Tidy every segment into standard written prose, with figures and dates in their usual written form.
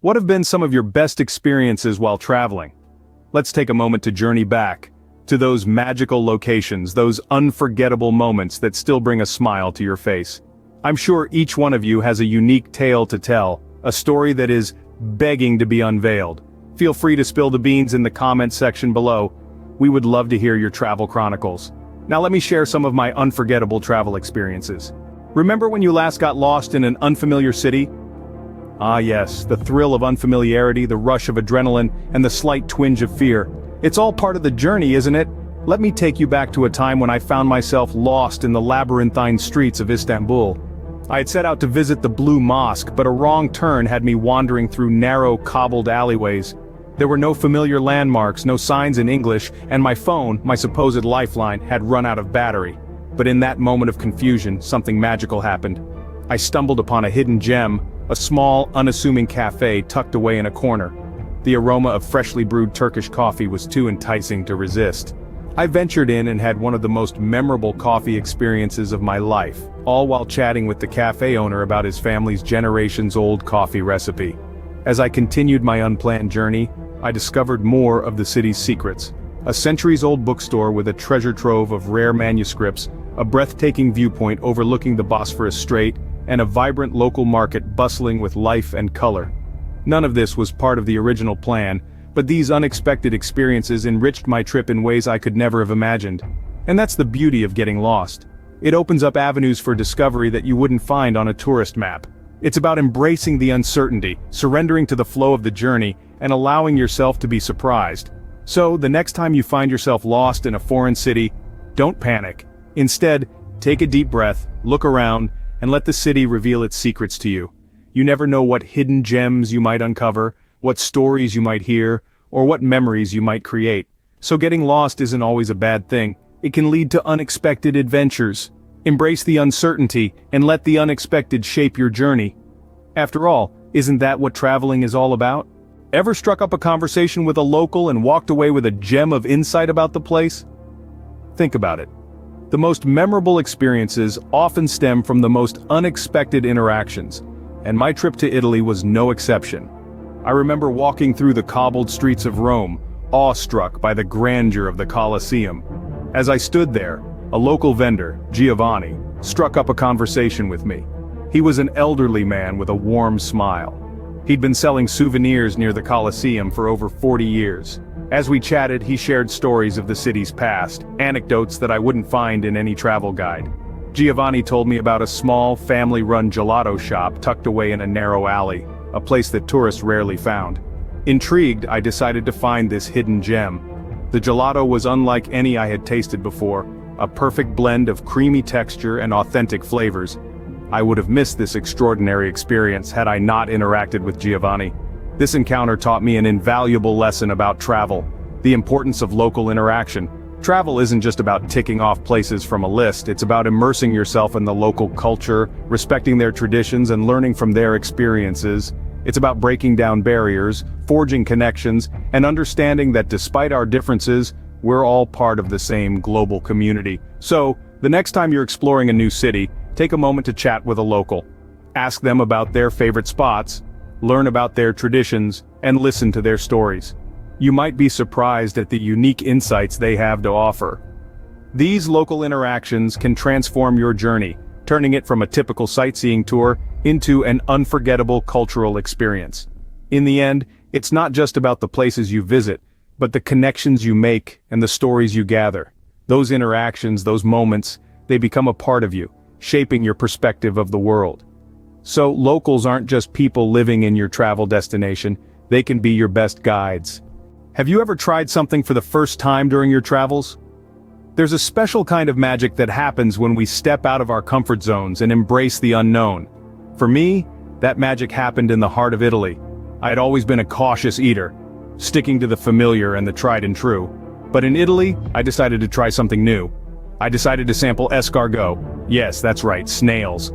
What have been some of your best experiences while traveling? Let's take a moment to journey back to those magical locations, those unforgettable moments that still bring a smile to your face. I'm sure each one of you has a unique tale to tell, a story that is begging to be unveiled. Feel free to spill the beans in the comment section below. We would love to hear your travel chronicles. Now let me share some of my unforgettable travel experiences. Remember when you last got lost in an unfamiliar city? Ah yes, the thrill of unfamiliarity, the rush of adrenaline, and the slight twinge of fear. It's all part of the journey, isn't it? Let me take you back to a time when I found myself lost in the labyrinthine streets of Istanbul. I had set out to visit the Blue Mosque, but a wrong turn had me wandering through narrow, cobbled alleyways. There were no familiar landmarks, no signs in English, and my phone, my supposed lifeline, had run out of battery. But in that moment of confusion, something magical happened. I stumbled upon a hidden gem, a small, unassuming cafe tucked away in a corner. The aroma of freshly brewed Turkish coffee was too enticing to resist. I ventured in and had one of the most memorable coffee experiences of my life, all while chatting with the cafe owner about his family's generations-old coffee recipe. As I continued my unplanned journey, I discovered more of the city's secrets. A centuries-old bookstore with a treasure trove of rare manuscripts, a breathtaking viewpoint overlooking the Bosphorus Strait, and a vibrant local market bustling with life and color. None of this was part of the original plan, but these unexpected experiences enriched my trip in ways I could never have imagined. And that's the beauty of getting lost. It opens up avenues for discovery that you wouldn't find on a tourist map. It's about embracing the uncertainty, surrendering to the flow of the journey, and allowing yourself to be surprised. So, the next time you find yourself lost in a foreign city, don't panic. Instead, take a deep breath, look around, and let the city reveal its secrets to you. You never know what hidden gems you might uncover, what stories you might hear, or what memories you might create. So getting lost isn't always a bad thing. It can lead to unexpected adventures. Embrace the uncertainty, and let the unexpected shape your journey. After all, isn't that what traveling is all about? Ever struck up a conversation with a local and walked away with a gem of insight about the place? Think about it. The most memorable experiences often stem from the most unexpected interactions, and my trip to Italy was no exception. I remember walking through the cobbled streets of Rome, awestruck by the grandeur of the Colosseum. As I stood there, a local vendor, Giovanni, struck up a conversation with me. He was an elderly man with a warm smile. He'd been selling souvenirs near the Colosseum for over 40 years. As we chatted, he shared stories of the city's past, anecdotes that I wouldn't find in any travel guide. Giovanni told me about a small, family-run gelato shop tucked away in a narrow alley, a place that tourists rarely found. Intrigued, I decided to find this hidden gem. The gelato was unlike any I had tasted before, a perfect blend of creamy texture and authentic flavors. I would have missed this extraordinary experience had I not interacted with Giovanni. This encounter taught me an invaluable lesson about travel, the importance of local interaction. Travel isn't just about ticking off places from a list, it's about immersing yourself in the local culture, respecting their traditions and learning from their experiences. It's about breaking down barriers, forging connections, and understanding that despite our differences, we're all part of the same global community. So, the next time you're exploring a new city, take a moment to chat with a local. Ask them about their favorite spots, learn about their traditions, and listen to their stories. You might be surprised at the unique insights they have to offer. These local interactions can transform your journey, turning it from a typical sightseeing tour into an unforgettable cultural experience. In the end, it's not just about the places you visit, but the connections you make and the stories you gather. Those interactions, those moments, they become a part of you, shaping your perspective of the world. So locals aren't just people living in your travel destination, they can be your best guides. Have you ever tried something for the first time during your travels? There's a special kind of magic that happens when we step out of our comfort zones and embrace the unknown. For me, that magic happened in the heart of Italy. I had always been a cautious eater, sticking to the familiar and the tried and true. But in Italy, I decided to try something new. I decided to sample escargot. Yes, that's right, snails.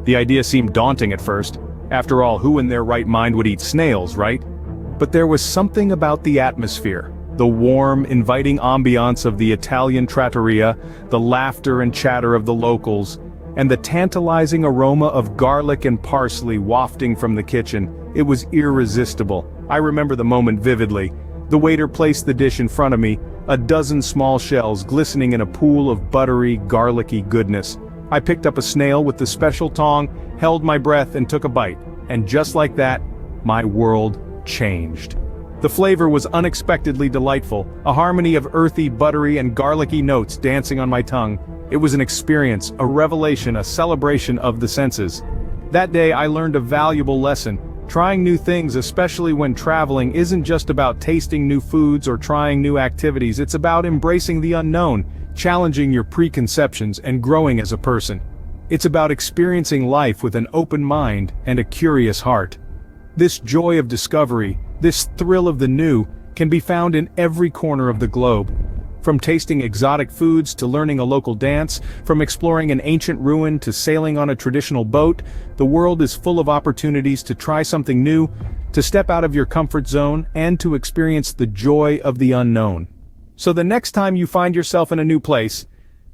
The idea seemed daunting at first. After all, who in their right mind would eat snails, right? But there was something about the atmosphere, the warm, inviting ambiance of the Italian trattoria, the laughter and chatter of the locals, and the tantalizing aroma of garlic and parsley wafting from the kitchen. It was irresistible. I remember the moment vividly. The waiter placed the dish in front of me, a dozen small shells glistening in a pool of buttery, garlicky goodness. I picked up a snail with the special tong, held my breath and took a bite. And just like that, my world changed. The flavor was unexpectedly delightful, a harmony of earthy, buttery and garlicky notes dancing on my tongue. It was an experience, a revelation, a celebration of the senses. That day I learned a valuable lesson. Trying new things, especially when traveling, isn't just about tasting new foods or trying new activities. It's about embracing the unknown, challenging your preconceptions and growing as a person. It's about experiencing life with an open mind and a curious heart. This joy of discovery, this thrill of the new, can be found in every corner of the globe. From tasting exotic foods to learning a local dance, from exploring an ancient ruin to sailing on a traditional boat, the world is full of opportunities to try something new, to step out of your comfort zone, and to experience the joy of the unknown. So the next time you find yourself in a new place,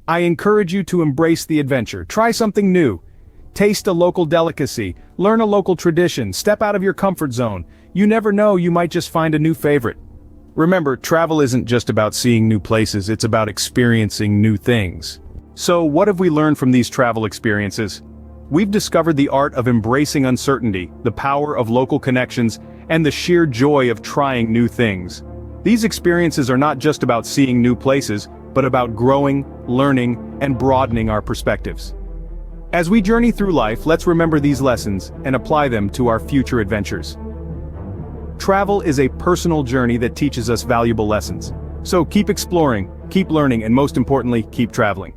I encourage you to embrace the adventure. Try something new. Taste a local delicacy, learn a local tradition, step out of your comfort zone. You never know, you might just find a new favorite. Remember, travel isn't just about seeing new places, it's about experiencing new things. So what have we learned from these travel experiences? We've discovered the art of embracing uncertainty, the power of local connections, and the sheer joy of trying new things. These experiences are not just about seeing new places, but about growing, learning, and broadening our perspectives. As we journey through life, let's remember these lessons and apply them to our future adventures. Travel is a personal journey that teaches us valuable lessons. So keep exploring, keep learning, and most importantly, keep traveling.